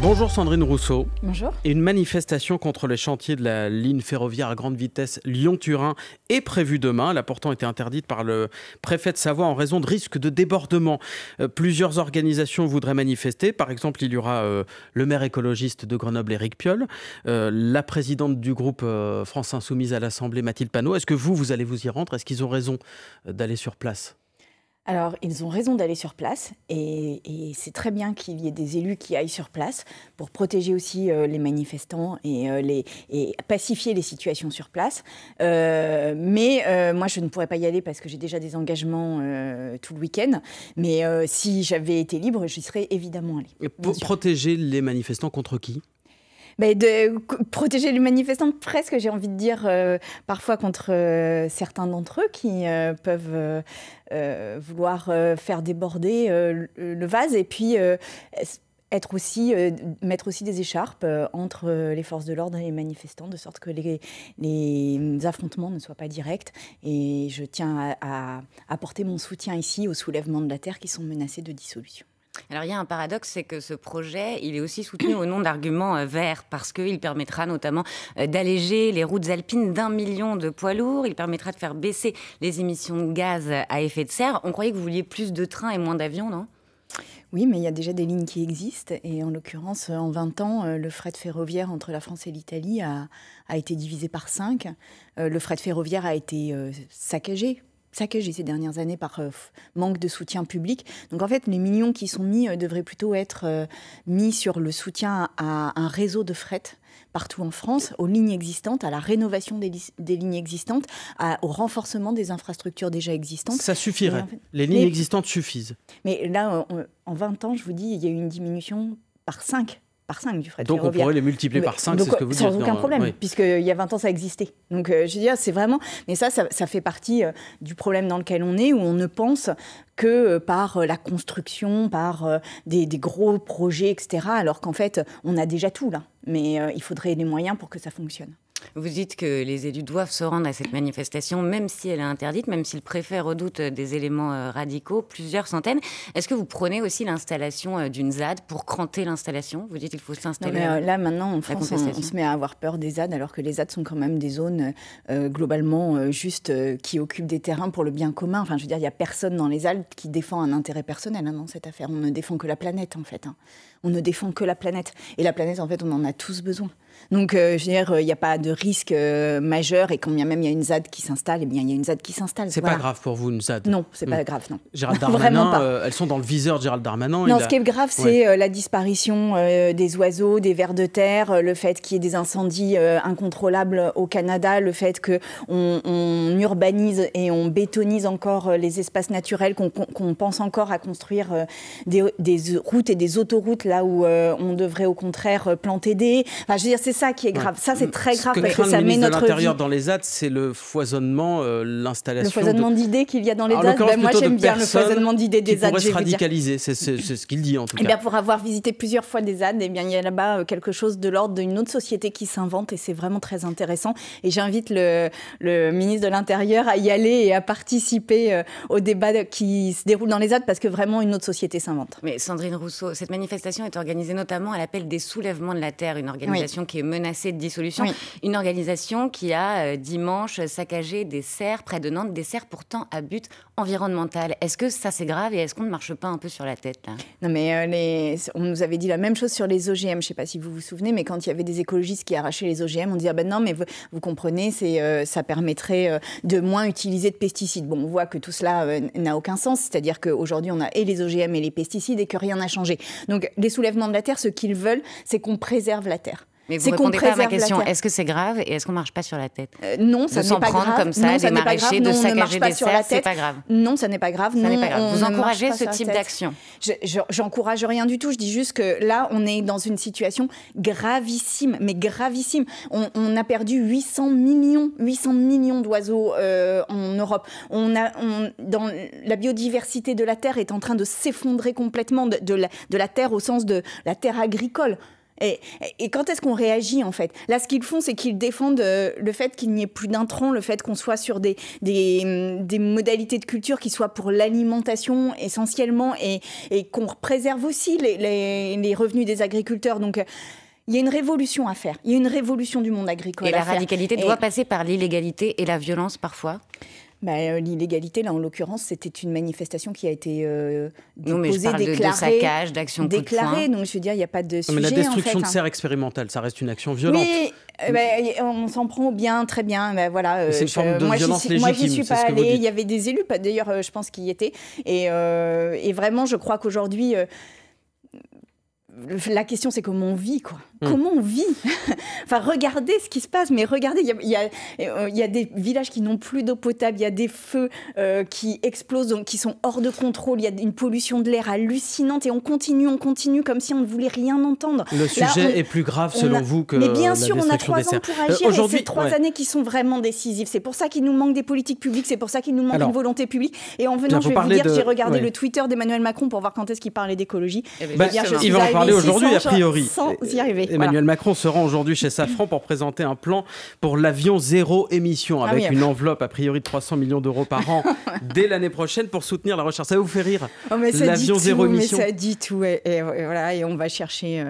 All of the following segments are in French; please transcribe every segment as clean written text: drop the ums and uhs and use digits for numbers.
Bonjour Sandrine Rousseau. Bonjour. Une manifestation contre les chantiers de la ligne ferroviaire à grande vitesse Lyon-Turin est prévue demain. Elle a pourtant été interdite par le préfet de Savoie en raison de risques de débordement. Plusieurs organisations voudraient manifester. Par exemple, il y aura le maire écologiste de Grenoble, Éric Piolle, la présidente du groupe France Insoumise à l'Assemblée, Mathilde Panot. Est-ce que vous allez vous y rendre? Est-ce qu'ils ont raison d'aller sur place? Alors, ils ont raison d'aller sur place et c'est très bien qu'il y ait des élus qui aillent sur place pour protéger aussi les manifestants et pacifier les situations sur place. Mais moi, je ne pourrais pas y aller parce que j'ai déjà des engagements tout le week-end. Mais si j'avais été libre, j'y serais évidemment allée. Protéger les manifestants contre qui ? De protéger les manifestants, presque, j'ai envie de dire, parfois contre certains d'entre eux qui peuvent vouloir faire déborder le vase et puis mettre aussi des écharpes entre les forces de l'ordre et les manifestants, de sorte que les affrontements ne soient pas directs. Et je tiens à apporter mon soutien ici aux soulèvements de la terre qui sont menacés de dissolution. Alors il y a un paradoxe, c'est que ce projet, il est aussi soutenu au nom d'arguments verts, parce qu'il permettra notamment d'alléger les routes alpines d'1 million de poids lourds, il permettra de faire baisser les émissions de gaz à effet de serre. On croyait que vous vouliez plus de trains et moins d'avions, non ? Oui, mais il y a déjà des lignes qui existent. Et en l'occurrence, en 20 ans, le fret ferroviaire entre la France et l'Italie a été divisé par 5. Le fret ferroviaire a été saccagé ces dernières années par manque de soutien public. Donc en fait, les millions qui sont mis devraient plutôt être mis sur le soutien à un réseau de fret partout en France, aux lignes existantes, à la rénovation des lignes existantes, au renforcement des infrastructures déjà existantes. Ça suffirait. En fait, les lignes existantes suffisent. Mais là, en 20 ans, je vous dis, il y a eu une diminution par 5 du fret ferroviaire. Donc on pourrait les multiplier par 5, c'est ce que vous dites. Sans aucun problème, oui. Puisqu'il y a 20 ans, ça existait. Donc je veux dire, c'est vraiment... Mais ça fait partie du problème dans lequel on est, où on ne pense que par la construction, par des gros projets, etc. Alors qu'en fait, on a déjà tout là. Mais il faudrait les moyens pour que ça fonctionne. Vous dites que les élus doivent se rendre à cette manifestation, même si elle est interdite, même si le préfet redoute des éléments radicaux, plusieurs centaines. Est-ce que vous prenez aussi l'installation d'une ZAD pour cranter l'installation? Vous dites qu'il faut s'installer. Là, maintenant, en France, on se met à avoir peur des ZAD, alors que les ZAD sont quand même des zones globalement juste qui occupent des terrains pour le bien commun. Enfin, je veux dire, il n'y a personne dans les ZAD qui défend un intérêt personnel dans cette affaire. On ne défend que la planète, en fait. On ne défend que la planète. Et la planète, en fait, on en a tous besoin. Donc, je veux dire, il n'y a pas de risque majeur. Et quand bien même il y a une ZAD qui s'installe, eh bien, il y a une ZAD qui s'installe. C'est pas grave pour vous, une ZAD? Non, c'est pas grave, non. Gérald Darmanin, elles sont dans le viseur de Gérald Darmanin. Non, ce qui est grave, c'est la disparition des oiseaux, des vers de terre, le fait qu'il y ait des incendies incontrôlables au Canada, le fait qu'on urbanise et on bétonise encore les espaces naturels, qu'on pense encore à construire des routes et des autoroutes là où on devrait au contraire planter des... Enfin, je veux dire, c'est ça qui est grave. Ça, c'est très grave parce que ça met notre vie... de l'Intérieur dans les ZAD, c'est le foisonnement, l'installation... Le foisonnement d'idées qu'il y a dans les ZAD. Moi, j'aime bien le foisonnement d'idées des ZAD. Qui pourrait se radicaliser, c'est ce qu'il dit en tout cas. Et bien, pour avoir visité plusieurs fois des ZAD, eh bien, il y a là-bas quelque chose de l'ordre d'une autre société qui s'invente et c'est vraiment très intéressant. Et j'invite le ministre de l'Intérieur à y aller et à participer au débat qui se déroule dans les ZAD parce que vraiment une autre société s'invente. Mais Sandrine Rousseau, cette manifestation est organisée notamment à l'appel des soulèvements de la terre, une organisation qui est menacée de dissolution, une organisation qui a dimanche saccagé des serres près de Nantes, des serres pourtant à but environnemental. Est-ce que ça c'est grave et est-ce qu'on ne marche pas un peu sur la tête là? Non mais on nous avait dit la même chose sur les OGM, je ne sais pas si vous vous souvenez, mais quand il y avait des écologistes qui arrachaient les OGM, on disait non mais vous comprenez, ça permettrait de moins utiliser de pesticides. Bon, on voit que tout cela n'a aucun sens, c'est-à-dire qu'aujourd'hui on a et les OGM et les pesticides et que rien n'a changé. Donc les soulèvements de la terre, ce qu'ils veulent, c'est qu'on préserve la terre. Mais vous ne répondez pas à ma question. Est-ce que c'est grave et est-ce qu'on ne marche pas sur la tête? Non, ça n'est pas grave. De s'en prendre comme ça, des maraîchers, de saccager des serres, c'est pas grave. Non, ça n'est pas grave. Vous encouragez ce type d'action? J'encourage rien du tout. Je dis juste que là, on est dans une situation gravissime, mais gravissime. On a perdu 800 millions d'oiseaux en Europe. Dans la biodiversité de la terre est en train de s'effondrer complètement, de la terre au sens de la terre agricole. Et quand est-ce qu'on réagit, en fait? Là, ce qu'ils font, c'est qu'ils défendent le fait qu'il n'y ait plus d'intrants, le fait qu'on soit sur des modalités de culture qui soient pour l'alimentation essentiellement et qu'on préserve aussi les revenus des agriculteurs. Donc, il y a une révolution à faire. Il y a une révolution du monde agricole à faire. Et la radicalité doit passer par l'illégalité et la violence parfois? L'illégalité, là, en l'occurrence, c'était une manifestation qui a été déposée, mais je parle déclarée. De saccage, d'action coup de poing. Donc, je veux dire, il n'y a pas de sujet, mais la destruction en fait, de serres expérimentales, ça reste une action violente. Oui, on s'en prend bien, très bien. Voilà, c'est une forme de violence légitime. Moi, j'y suis pas allée. Il y avait des élus, d'ailleurs, je pense qu'ils y étaient. Et vraiment, je crois qu'aujourd'hui... la question, c'est comment on vit, quoi. Comment on vit? Enfin, regardez ce qui se passe, mais regardez, il y a des villages qui n'ont plus d'eau potable, il y a des feux qui explosent, donc qui sont hors de contrôle, il y a une pollution de l'air hallucinante, et on continue comme si on ne voulait rien entendre. Le sujet est plus grave, selon vous, que mais bien sûr, la on a destruction des 3 ans serres. pour agir, et c'est 3 années qui sont vraiment décisives. C'est pour ça qu'il nous manque des politiques publiques, c'est pour ça qu'il nous manque une volonté publique. Et en venant, je vais vous dire, j'ai regardé le Twitter d'Emmanuel Macron pour voir quand est-ce qu'il parlait d'écologie. Il va en parler aujourd'hui, a priori. Sans y arriver. Emmanuel Macron se rend aujourd'hui chez Safran pour présenter un plan pour l'avion zéro émission, avec une enveloppe a priori de 300 millions d'euros par an dès l'année prochaine pour soutenir la recherche. Ça vous fait rire? L'avion zéro émission. Mais ça dit tout. Et voilà, et on va chercher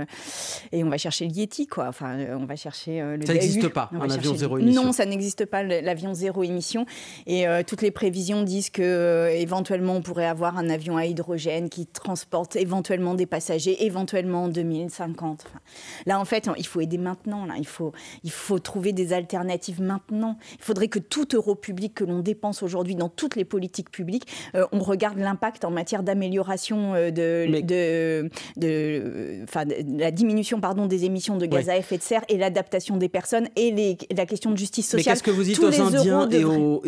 le Yeti, quoi. Enfin, on va chercher le Ça n'existe pas, un avion zéro émission. Non, ça n'existe pas, l'avion zéro émission. Et toutes les prévisions disent que éventuellement on pourrait avoir un avion à hydrogène qui transporte éventuellement des passagers, éventuellement en 2050. Enfin, là, en fait, il faut aider maintenant. Là. Il faut trouver des alternatives maintenant. Il faudrait que tout euro public que l'on dépense aujourd'hui dans toutes les politiques publiques, on regarde l'impact en matière d'amélioration de la diminution des émissions de gaz à effet de serre et l'adaptation des personnes et la question de justice sociale. Mais qu'est-ce que vous dites aux Indiens et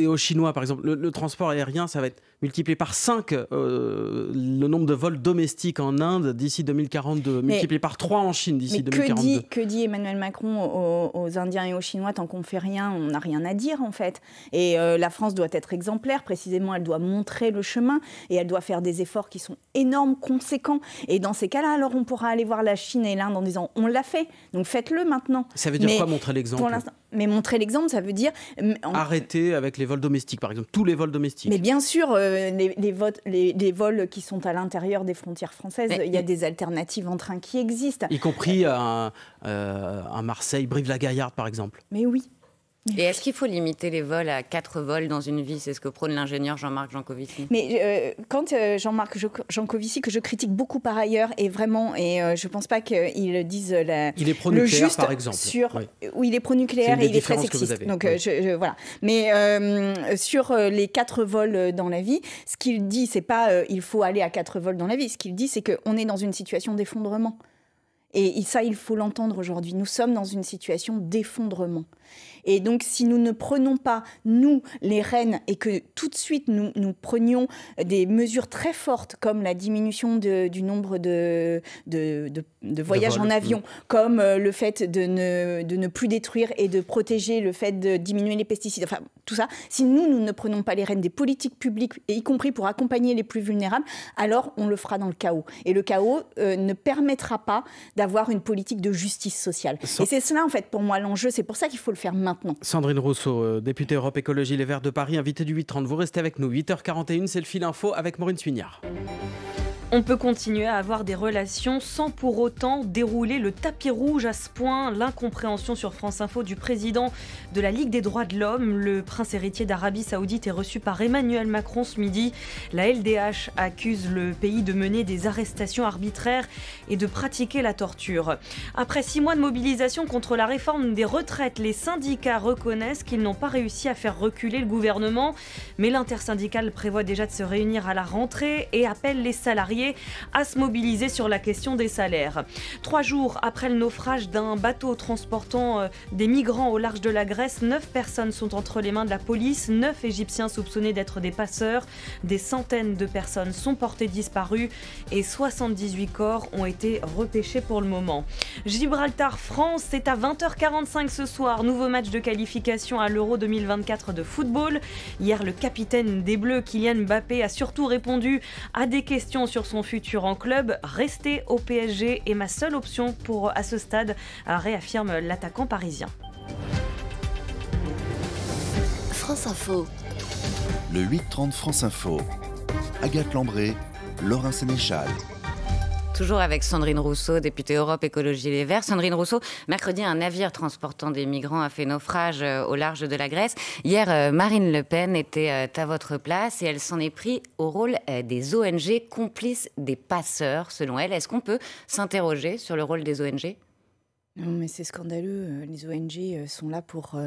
aux Chinois, par exemple? Le transport aérien, ça va être multiplié par 5 le nombre de vols domestiques en Inde d'ici 2042, multiplié par 3 en Chine d'ici 2042. Que dit Emmanuel Macron aux Indiens et aux Chinois? Tant qu'on ne fait rien, on n'a rien à dire, en fait. Et la France doit être exemplaire, précisément, elle doit montrer le chemin et elle doit faire des efforts qui sont énormes, conséquents. Et dans ces cas-là, alors on pourra aller voir la Chine et l'Inde en disant on l'a fait, donc faites-le maintenant. Ça veut dire quoi, montrer l'exemple? Mais montrer l'exemple, ça veut dire... Arrêter avec les vols domestiques, par exemple, tous les vols domestiques. Mais bien sûr, les vols qui sont à l'intérieur des frontières françaises, il y a des alternatives en train qui existent. Y compris à Marseille, Brive-la-Gaillarde, par exemple. Mais oui. Et est-ce qu'il faut limiter les vols à 4 vols dans une vie? C'est ce que prône l'ingénieur Jean-Marc Jancovici. Mais quand Jean-Marc Jancovici, que je critique beaucoup par ailleurs, et vraiment, je ne pense pas qu'il dise il est pro-nucléaire, par exemple. Oui, il est pro-nucléaire et il est très sexiste. Donc, voilà. Mais sur les 4 vols dans la vie, ce qu'il dit, c'est pas il faut aller à 4 vols dans la vie. Ce qu'il dit, c'est qu'on est dans une situation d'effondrement. Et ça, il faut l'entendre aujourd'hui. Nous sommes dans une situation d'effondrement. Et donc, si nous ne prenons pas, nous, les rênes, et que tout de suite, nous prenions des mesures très fortes, comme la diminution du nombre de voyages en avion, comme le fait de ne plus détruire et de protéger, le fait de diminuer les pesticides, enfin, tout ça, si nous ne prenons pas les rênes des politiques publiques, et y compris pour accompagner les plus vulnérables, alors on le fera dans le chaos. Et le chaos ne permettra pas d'avoir une politique de justice sociale. Et c'est cela, en fait, pour moi, l'enjeu. C'est pour ça qu'il faut le faire maintenant. Sandrine Rousseau, députée Europe Écologie Les Verts de Paris, invitée du 8h30. Vous restez avec nous. 8h41, c'est le fil info avec Maureen Suignard. On peut continuer à avoir des relations sans pour autant dérouler le tapis rouge à ce point. L'incompréhension sur France Info du président de la Ligue des droits de l'homme. Le prince héritier d'Arabie Saoudite est reçu par Emmanuel Macron ce midi. La LDH accuse le pays de mener des arrestations arbitraires et de pratiquer la torture. Après 6 mois de mobilisation contre la réforme des retraites, les syndicats reconnaissent qu'ils n'ont pas réussi à faire reculer le gouvernement. Mais l'intersyndicale prévoit déjà de se réunir à la rentrée et appelle les salariés à se mobiliser sur la question des salaires. 3 jours après le naufrage d'un bateau transportant des migrants au large de la Grèce, 9 personnes sont entre les mains de la police, 9 Égyptiens soupçonnés d'être des passeurs, des centaines de personnes sont portées disparues et 78 corps ont été repêchés pour le moment. Gibraltar-France, c'est à 20h45 ce soir, nouveau match de qualification à l'Euro 2024 de football. Hier, le capitaine des Bleus, Kylian Mbappé, a surtout répondu à des questions sur son son futur en club. Rester au PSG est ma seule option à ce stade, réaffirme l'attaquant parisien. France Info. Le 8-30 France Info. Agathe Lambré, Laurin Sénéchal. Toujours avec Sandrine Rousseau, députée Europe Écologie Les Verts. Sandrine Rousseau, mercredi, un navire transportant des migrants a fait naufrage au large de la Grèce. Hier, Marine Le Pen était à votre place et elle s'en est pris au rôle des ONG complices des passeurs, selon elle. Est-ce qu'on peut s'interroger sur le rôle des ONG ? Non, mais c'est scandaleux. Les ONG sont là pour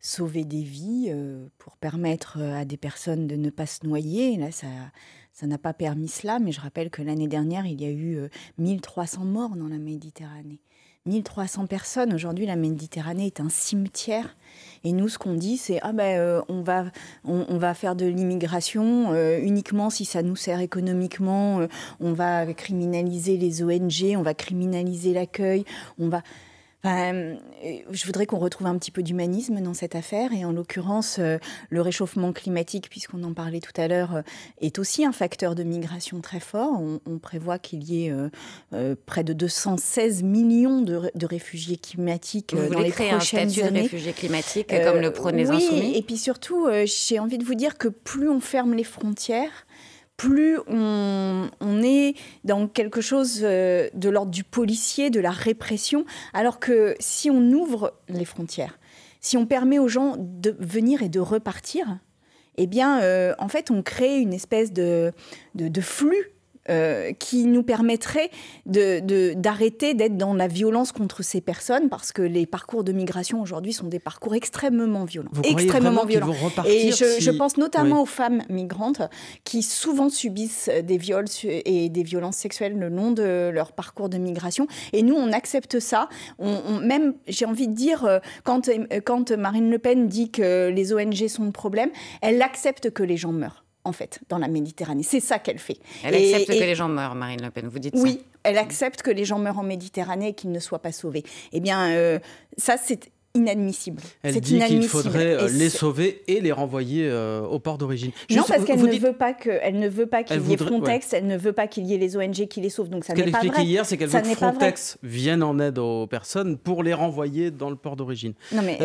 sauver des vies, pour permettre à des personnes de ne pas se noyer. Là, ça n'a pas permis cela, mais je rappelle que l'année dernière, il y a eu 1300 morts dans la Méditerranée. 1300 personnes. Aujourd'hui, la Méditerranée est un cimetière. Et nous, ce qu'on dit, c'est on va faire de l'immigration uniquement si ça nous sert économiquement. On va criminaliser les ONG, on va criminaliser l'accueil, je voudrais qu'on retrouve un petit peu d'humanisme dans cette affaire et en l'occurrence, le réchauffement climatique, puisqu'on en parlait tout à l'heure, est aussi un facteur de migration très fort. On prévoit qu'il y ait près de 216 millions de réfugiés climatiques dans les prochaines années. Vous voulez créer un statut de réfugié climatique comme le prônent les Insoumis ? Oui, et puis surtout, j'ai envie de vous dire que plus on ferme les frontières, plus on est dans quelque chose de l'ordre du policier, de la répression, alors que si on ouvre les frontières, si on permet aux gens de venir et de repartir, eh bien, en fait, on crée une espèce de flux qui nous permettrait d'arrêter d'être dans la violence contre ces personnes, parce que les parcours de migration aujourd'hui sont des parcours extrêmement violents. Vous extrêmement violents. Qu'ils vont repartir et je pense notamment aux femmes migrantes qui souvent subissent des viols et des violences sexuelles le long de leur parcours de migration. Et nous, on accepte ça. Même, j'ai envie de dire, quand Marine Le Pen dit que les ONG sont le problème, elle accepte que les gens meurent. En fait, dans la Méditerranée. C'est ça qu'elle fait. Elle accepte que les gens meurent, Marine Le Pen, vous dites ça ? Oui, elle accepte que les gens meurent en Méditerranée et qu'ils ne soient pas sauvés. Eh bien, ça, c'est inadmissible. Elle dit qu'il faudrait les sauver et les renvoyer au port d'origine. Non, parce qu'elle ne veut pas qu'il y ait Frontex, elle ne veut pas qu'il y ait les ONG qui les sauvent, donc ça n'est pas vrai. Ce qu'elle expliquait hier, c'est qu'elle veut que Frontex vienne en aide aux personnes pour les renvoyer dans le port d'origine. Non, mais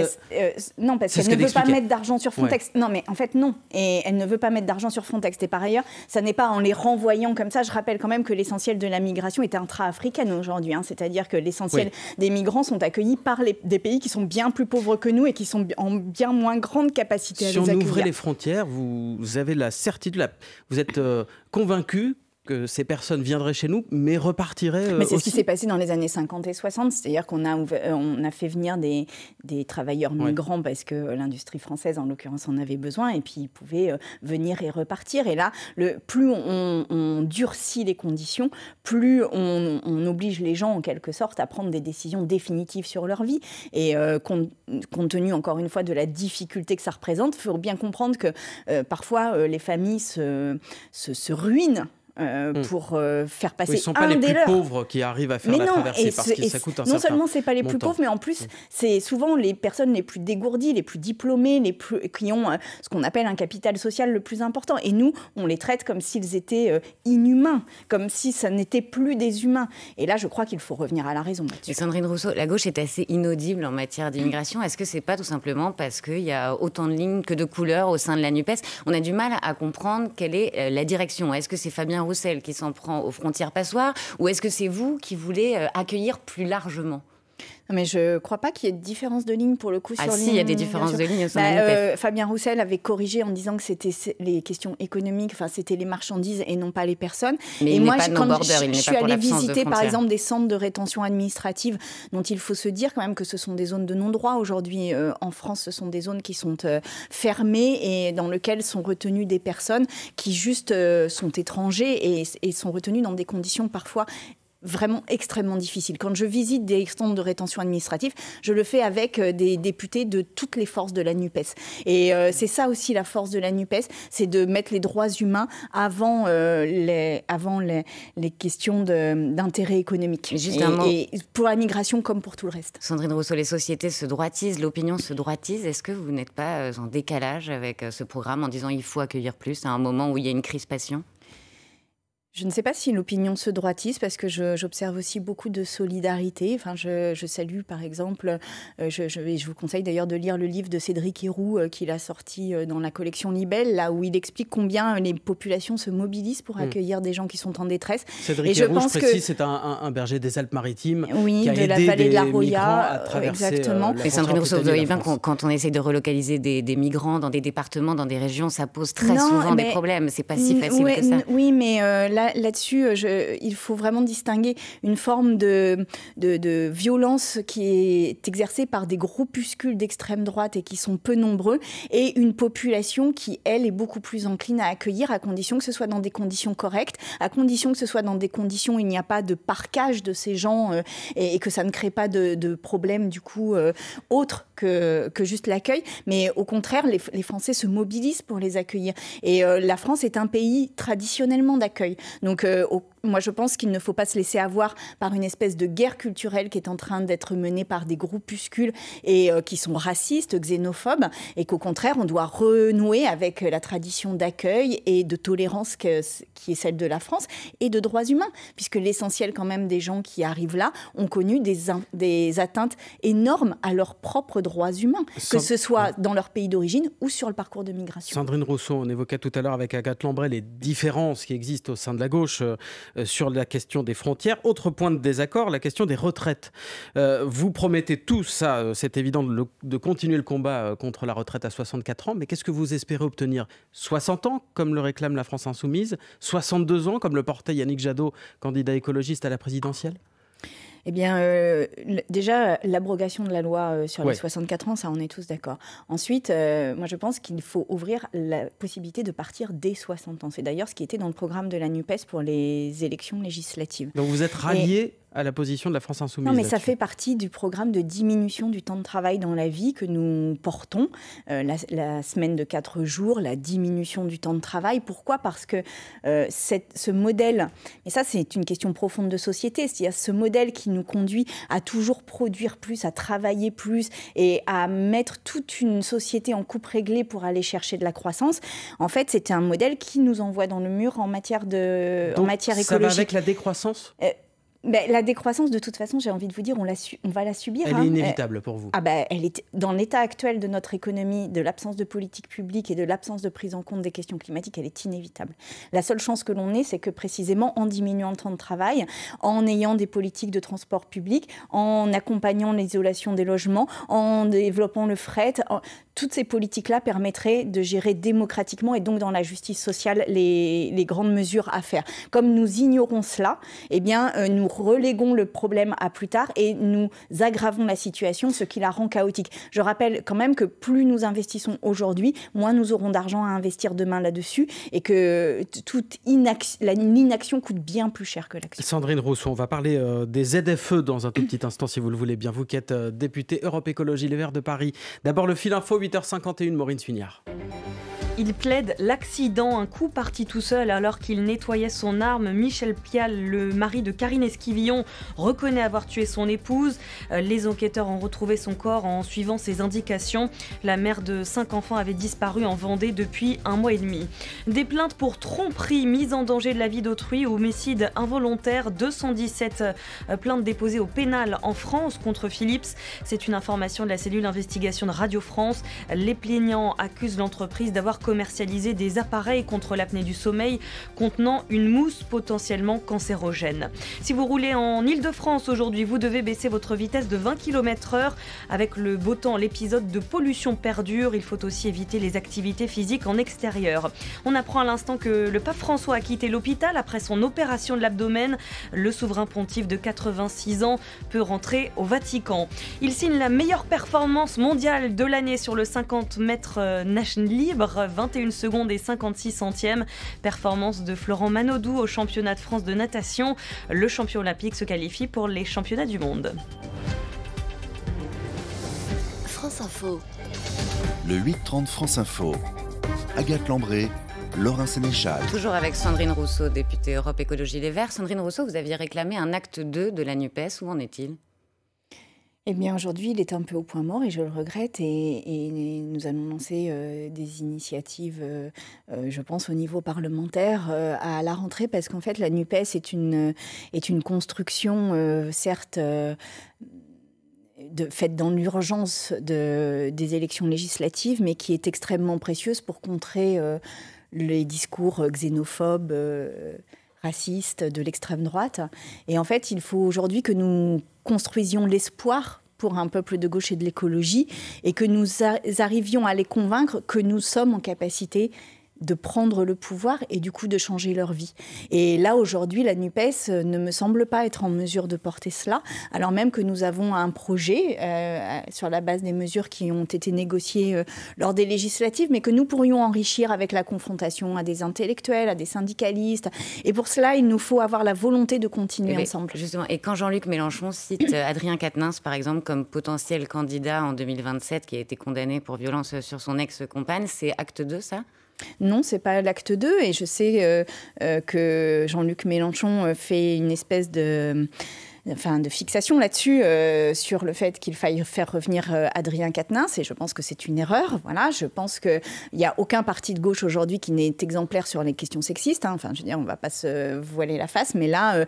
non, parce qu'elle ne veut pas mettre d'argent sur Frontex. Ouais. Non, mais en fait, non. Et elle ne veut pas mettre d'argent sur Frontex. Et par ailleurs, ça n'est pas en les renvoyant comme ça. Je rappelle quand même que l'essentiel de la migration est intra-africaine aujourd'hui. C'est-à-dire que l'essentiel des migrants sont accueillis par des pays qui sont bien plus pauvres que nous et qui sont en bien moins grande capacité à les accueillir. Si on ouvrait les frontières, vous avez la certitude, vous êtes convaincu que ces personnes viendraient chez nous, mais repartiraient mais c'est aussi. Ce qui s'est passé dans les années 50 et 60, c'est-à-dire qu'on a fait venir des travailleurs migrants parce que l'industrie française, en l'occurrence, en avait besoin, et puis ils pouvaient venir et repartir. Et là, plus on durcit les conditions, plus on oblige les gens, en quelque sorte, à prendre des décisions définitives sur leur vie. Et compte tenu, encore une fois, de la difficulté que ça représente, il faut bien comprendre que parfois, les familles se ruinent pour faire passer un des leurs. Ils ne sont pas les plus pauvres qui arrivent à faire la traversée parce que ça coûte un certain montant. Non seulement ce n'est pas les plus pauvres, mais en plus, c'est souvent les personnes les plus dégourdies, les plus diplômées, qui ont ce qu'on appelle un capital social le plus important. Et nous, on les traite comme s'ils étaient inhumains, comme si ça n'était plus des humains. Et là, je crois qu'il faut revenir à la raison là-dessus. Et Sandrine Rousseau, la gauche est assez inaudible en matière d'immigration. Est-ce que ce n'est pas tout simplement parce qu'il y a autant de lignes que de couleurs au sein de la NUPES ? On a du mal à comprendre quelle est la direction. Est-ce que c'est Fabien Roussel qui s'en prend aux frontières passoires, ou est-ce que c'est vous qui voulez accueillir plus largement ? Non, mais je ne crois pas qu'il y ait de différence de ligne pour le coup sur si, il y a des différences de ligne au sein de la NUPES. Fabien Roussel avait corrigé en disant que c'était les questions économiques, enfin c'était les marchandises et non pas les personnes. Mais et moi, quand je suis allée visiter par exemple des centres de rétention administrative dont il faut se dire quand même que ce sont des zones de non-droit aujourd'hui en France. Ce sont des zones qui sont fermées et dans lesquelles sont retenues des personnes qui juste sont étrangers et sont retenues dans des conditions parfois vraiment extrêmement difficile. Quand je visite des centres de rétention administrative, je le fais avec des députés de toutes les forces de la NUPES. Et c'est ça aussi la force de la NUPES, c'est de mettre les droits humains avant les questions d'intérêt économique. Et pour la migration comme pour tout le reste. Sandrine Rousseau, les sociétés se droitisent, l'opinion se droitise. Est-ce que vous n'êtes pas en décalage avec ce programme en disant il faut accueillir plus à un moment où il y a une crispation ? Je ne sais pas si l'opinion se droitise parce que j'observe aussi beaucoup de solidarité. Enfin, je salue par exemple, je vous conseille d'ailleurs de lire le livre de Cédric Héroux qu'il a sorti dans la collection Libelle, là où il explique combien les populations se mobilisent pour accueillir des gens qui sont en détresse. Cédric Héroux, je précise, c'est un berger des Alpes-Maritimes qui a de aidé la vallée de la Roya, à traverser exactement. Et Sandrine Rousseau, vous voyez bien quand on essaie de relocaliser des migrants dans des départements, dans des régions, ça pose très souvent des problèmes. C'est pas si facile que ça. Oui, mais là-dessus, il faut vraiment distinguer une forme de violence qui est exercée par des groupuscules d'extrême droite et qui sont peu nombreux, et une population qui, elle, est beaucoup plus encline à accueillir, à condition que ce soit dans des conditions correctes, à condition que ce soit dans des conditions où il n'y a pas de parquage de ces gens et que ça ne crée pas de problèmes, du coup, autres que juste l'accueil. Mais au contraire, les Français se mobilisent pour les accueillir. Et la France est un pays traditionnellement d'accueil. Donc, moi, je pense qu'il ne faut pas se laisser avoir par une espèce de guerre culturelle qui est en train d'être menée par des groupuscules et qui sont racistes, xénophobes, et qu'au contraire, on doit renouer avec la tradition d'accueil et de tolérance qui est celle de la France, et de droits humains, puisque l'essentiel quand même des gens qui arrivent là ont connu des atteintes énormes à leurs propres droits humains, que ce soit dans leur pays d'origine ou sur le parcours de migration. Sandrine Rousseau, on évoquait tout à l'heure avec Agathe Lambray les différences qui existent au sein de la gauche sur la question des frontières. Autre point de désaccord, la question des retraites. Vous promettez tout ça, c'est évident, de continuer le combat contre la retraite à 64 ans, mais qu'est-ce que vous espérez obtenir ? 60 ans, comme le réclame la France Insoumise ? 62 ans, comme le portait Yannick Jadot, candidat écologiste à la présidentielle ? Eh bien, déjà, l'abrogation de la loi sur les 64 ans, ça, on est tous d'accord. Ensuite, moi, je pense qu'il faut ouvrir la possibilité de partir dès 60 ans. C'est d'ailleurs ce qui était dans le programme de la NUPES pour les élections législatives. Donc, vous êtes rallié à la position de la France Insoumise. Non, mais ça fait partie du programme de diminution du temps de travail dans la vie que nous portons. La semaine de 4 jours, la diminution du temps de travail. Pourquoi ? Parce que ce modèle, et ça c'est une question profonde de société, c'est-à-dire ce modèle qui nous conduit à toujours produire plus, à travailler plus et à mettre toute une société en coupe réglée pour aller chercher de la croissance. En fait, c'est un modèle qui nous envoie dans le mur en matière écologique. Ça va avec la décroissance ? La décroissance, de toute façon, j'ai envie de vous dire, on va la subir. Elle est inévitable pour vous. Elle est dans l'état actuel de notre économie, de l'absence de politique publique et de l'absence de prise en compte des questions climatiques, elle est inévitable. La seule chance que l'on ait, c'est que précisément en diminuant le temps de travail, en ayant des politiques de transport public, en accompagnant l'isolation des logements, en développant le fret, toutes ces politiques-là permettraient de gérer démocratiquement et donc dans la justice sociale les grandes mesures à faire. Comme nous ignorons cela, eh bien, nous reléguons le problème à plus tard et nous aggravons la situation, ce qui la rend chaotique. Je rappelle quand même que plus nous investissons aujourd'hui, moins nous aurons d'argent à investir demain là-dessus et que l'inaction coûte bien plus cher que l'action. Sandrine Rousseau, on va parler des ZFE dans un tout petit instant, si vous le voulez bien. Vous qui êtes députée Europe Écologie Les Verts de Paris. D'abord le fil info, 8h51, Maureen Suignard. Il plaide l'accident, un coup parti tout seul alors qu'il nettoyait son arme. Michel Pial, le mari de Karine Esquivillon, reconnaît avoir tué son épouse. Les enquêteurs ont retrouvé son corps en suivant ses indications. La mère de 5 enfants avait disparu en Vendée depuis 1 mois et demi. Des plaintes pour tromperie, mise en danger de la vie d'autrui ou homicide involontaire. 217 plaintes déposées au pénal en France contre Philips. C'est une information de la cellule investigation de Radio France. Les plaignants accusent l'entreprise d'avoir commercialiser des appareils contre l'apnée du sommeil contenant une mousse potentiellement cancérogène. Si vous roulez en Ile-de-France aujourd'hui, vous devez baisser votre vitesse de 20 km/h. Avec le beau temps, l'épisode de pollution perdure. Il faut aussi éviter les activités physiques en extérieur. On apprend à l'instant que le pape François a quitté l'hôpital après son opération de l'abdomen. Le souverain pontife de 86 ans peut rentrer au Vatican. Il signe la meilleure performance mondiale de l'année sur le 50 mètres nage libre. 21 secondes et 56 centièmes. Performance de Florent Manodou au championnat de France de natation. Le champion olympique se qualifie pour les championnats du monde. France Info. Le 8-30 France Info. Agathe Lambray, Laurin Sénéchal. Toujours avec Sandrine Rousseau, députée Europe Écologie Les Verts. Sandrine Rousseau, vous aviez réclamé un acte 2 de la NUPES. Où en est-il ? Eh bien, aujourd'hui, il est un peu au point mort et je le regrette. Et nous allons lancer des initiatives, je pense, au niveau parlementaire à la rentrée, parce qu'en fait, la NUPES est une construction, certes, faite dans l'urgence des élections législatives, mais qui est extrêmement précieuse pour contrer les discours xénophobes, racistes de l'extrême droite. Et en fait, il faut aujourd'hui que nous construisions l'espoir pour un peuple de gauche et de l'écologie, et que nous arrivions à les convaincre que nous sommes en capacité de prendre le pouvoir et du coup de changer leur vie. Et là, aujourd'hui, la NUPES ne me semble pas être en mesure de porter cela, alors même que nous avons un projet sur la base des mesures qui ont été négociées lors des législatives, mais que nous pourrions enrichir avec la confrontation à des intellectuels, à des syndicalistes. Et pour cela, il nous faut avoir la volonté de continuer ensemble. Justement, et quand Jean-Luc Mélenchon cite Adrien Quatennens, par exemple, comme potentiel candidat en 2027, qui a été condamné pour violence sur son ex-compagne, c'est acte 2, ça ? Non, ce n'est pas l'acte 2, et je sais que Jean-Luc Mélenchon fait une espèce de fixation là-dessus, sur le fait qu'il faille faire revenir Adrien Quatennens, et je pense que c'est une erreur. Voilà, je pense qu'il n'y a aucun parti de gauche aujourd'hui qui n'est exemplaire sur les questions sexistes. Enfin, je veux dire, on ne va pas se voiler la face, mais là,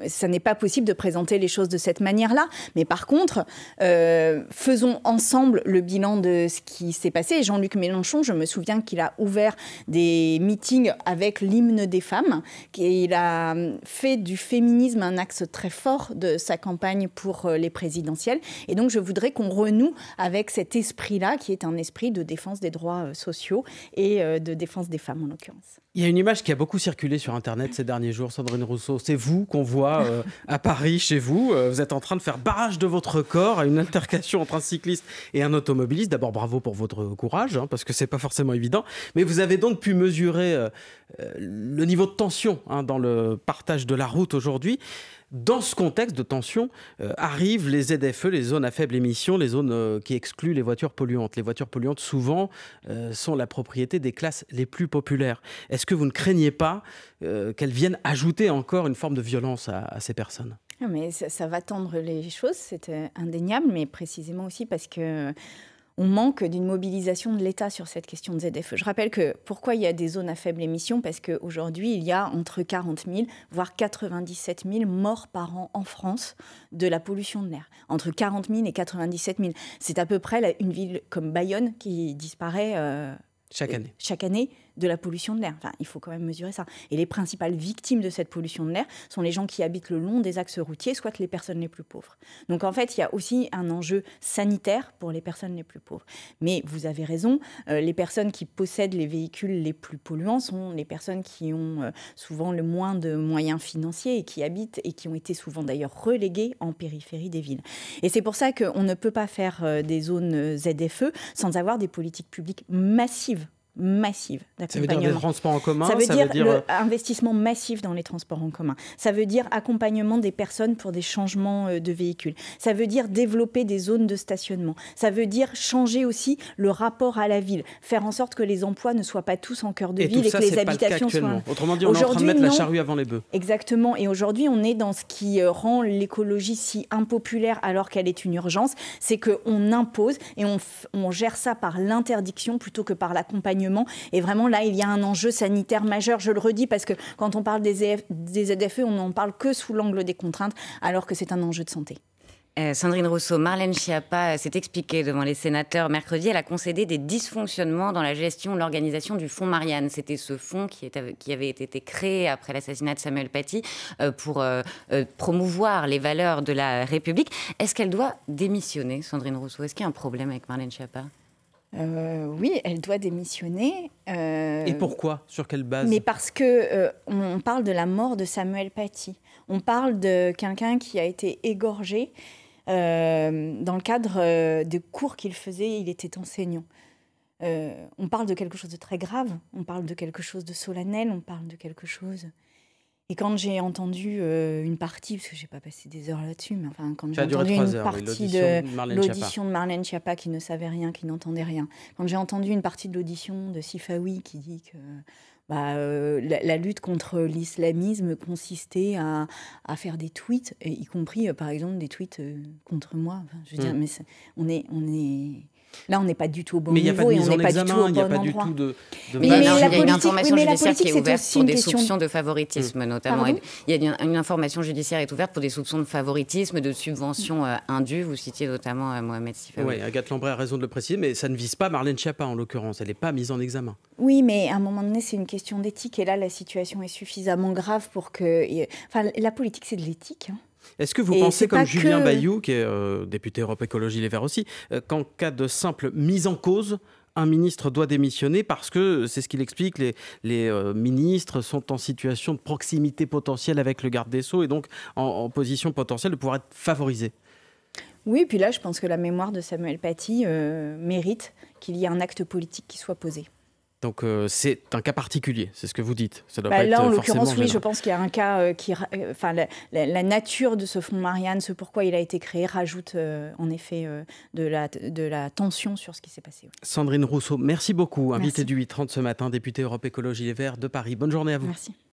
ça n'est pas possible de présenter les choses de cette manière-là. Mais par contre, faisons ensemble le bilan de ce qui s'est passé. Et Jean-Luc Mélenchon, je me souviens qu'il a ouvert des meetings avec l'hymne des femmes, qu'il a fait du féminisme un axe très fort de sa campagne pour les présidentielles. Et donc, je voudrais qu'on renoue avec cet esprit-là, qui est un esprit de défense des droits sociaux et de défense des femmes, en l'occurrence. Il y a une image qui a beaucoup circulé sur Internet ces derniers jours, Sandrine Rousseau. C'est vous qu'on voit à Paris, chez vous. Vous êtes en train de faire barrage de votre corps à une altercation entre un cycliste et un automobiliste. D'abord, bravo pour votre courage, parce que c'est pas forcément évident. Mais vous avez donc pu mesurer le niveau de tension dans le partage de la route aujourd'hui. Dans ce contexte de tension, arrivent les ZFE, les zones à faible émission, les zones qui excluent les voitures polluantes. Les voitures polluantes, souvent, sont la propriété des classes les plus populaires. Est-ce que vous ne craignez pas qu'elles viennent ajouter encore une forme de violence à ces personnes ? Mais ça va tendre les choses, c'est indéniable, mais précisément aussi parce que on manque d'une mobilisation de l'État sur cette question de ZFE. Je rappelle que pourquoi il y a des zones à faible émission ? Parce qu'aujourd'hui, il y a entre 40 000, voire 97 000 morts par an en France de la pollution de l'air. Entre 40 000 et 97 000. C'est à peu près une ville comme Bayonne qui disparaît chaque année de la pollution de l'air. Enfin, il faut quand même mesurer ça. Et les principales victimes de cette pollution de l'air sont les gens qui habitent le long des axes routiers, soit les personnes les plus pauvres. Donc en fait, il y a aussi un enjeu sanitaire pour les personnes les plus pauvres. Mais vous avez raison, les personnes qui possèdent les véhicules les plus polluants sont les personnes qui ont souvent le moins de moyens financiers et qui habitent et qui ont été souvent d'ailleurs reléguées en périphérie des villes. Et c'est pour ça qu'on ne peut pas faire des zones ZFE sans avoir des politiques publiques massives d'accompagnement. Ça veut dire des transports en commun ? Ça veut dire investissement massif dans les transports en commun. Ça veut dire accompagnement des personnes pour des changements de véhicules. Ça veut dire développer des zones de stationnement. Ça veut dire changer aussi le rapport à la ville. Faire en sorte que les emplois ne soient pas tous en cœur de ville et que les habitations soient... Autrement dit, on est en train de mettre la charrue avant les bœufs. Exactement. Et aujourd'hui, on est dans ce qui rend l'écologie si impopulaire alors qu'elle est une urgence. C'est qu'on impose et on gère ça par l'interdiction plutôt que par l'accompagnement. Et vraiment, là, il y a un enjeu sanitaire majeur. Je le redis parce que quand on parle des ZFE, on n'en parle que sous l'angle des contraintes, alors que c'est un enjeu de santé. Sandrine Rousseau, Marlène Schiappa s'est expliquée devant les sénateurs mercredi. Elle a concédé des dysfonctionnements dans la gestion, l'organisation du fonds Marianne. C'était ce fonds qui avait été créé après l'assassinat de Samuel Paty pour promouvoir les valeurs de la République. Est-ce qu'elle doit démissionner, Sandrine Rousseau ? Est-ce qu'il y a un problème avec Marlène Schiappa ? Oui, elle doit démissionner. Et pourquoi ? Sur quelle base ? Mais parce que on parle de la mort de Samuel Paty. On parle de quelqu'un qui a été égorgé dans le cadre de cours qu'il faisait. Il était enseignant. On parle de quelque chose de très grave. On parle de quelque chose de solennel. On parle de quelque chose... Et quand j'ai entendu une partie, parce que je n'ai pas passé des heures là-dessus, mais enfin, quand j'ai entendu une partie de l'audition de Marlène Schiappa qui ne savait rien, qui n'entendait rien, quand j'ai entendu une partie de l'audition de Sifawi qui dit que la lutte contre l'islamisme consistait à faire des tweets, y compris par exemple des tweets contre moi. Enfin, je veux dire, mais là, on n'est pas du tout au bon niveau et on n'est pas du tout au bon endroit. Mais il y a une information judiciaire qui est ouverte pour des soupçons de favoritisme, notamment. Il y a une information judiciaire est ouverte pour des soupçons de favoritisme, de subvention indue. Vous citiez notamment Mohamed Sifawi. Oui, Agathe Lambray a raison de le préciser, mais ça ne vise pas Marlène Schiappa en l'occurrence. Elle n'est pas mise en examen. Oui, mais à un moment donné, c'est une question d'éthique. Et là, la situation est suffisamment grave pour que... Enfin, la politique, c'est de l'éthique, hein. Est-ce que vous pensez, comme Julien Bayou, qui est député Europe Écologie Les Verts aussi, qu'en cas de simple mise en cause, un ministre doit démissionner parce que, c'est ce qu'il explique, les ministres sont en situation de proximité potentielle avec le garde des Sceaux et donc en position potentielle de pouvoir être favorisés? Oui, puis là, je pense que la mémoire de Samuel Paty mérite qu'il y ait un acte politique qui soit posé. Donc c'est un cas particulier, c'est ce que vous dites. Ça doit pas être là, en forcément l'occurrence, oui, gênant. je pense qu'il y a un cas qui... Enfin, la nature de ce fonds Marianne, ce pourquoi il a été créé, rajoute en effet de la tension sur ce qui s'est passé. Oui. Sandrine Rousseau, merci beaucoup. Invitée Merci. du 8h30 ce matin, députée Europe Écologie Les Verts de Paris. Bonne journée à vous. Merci.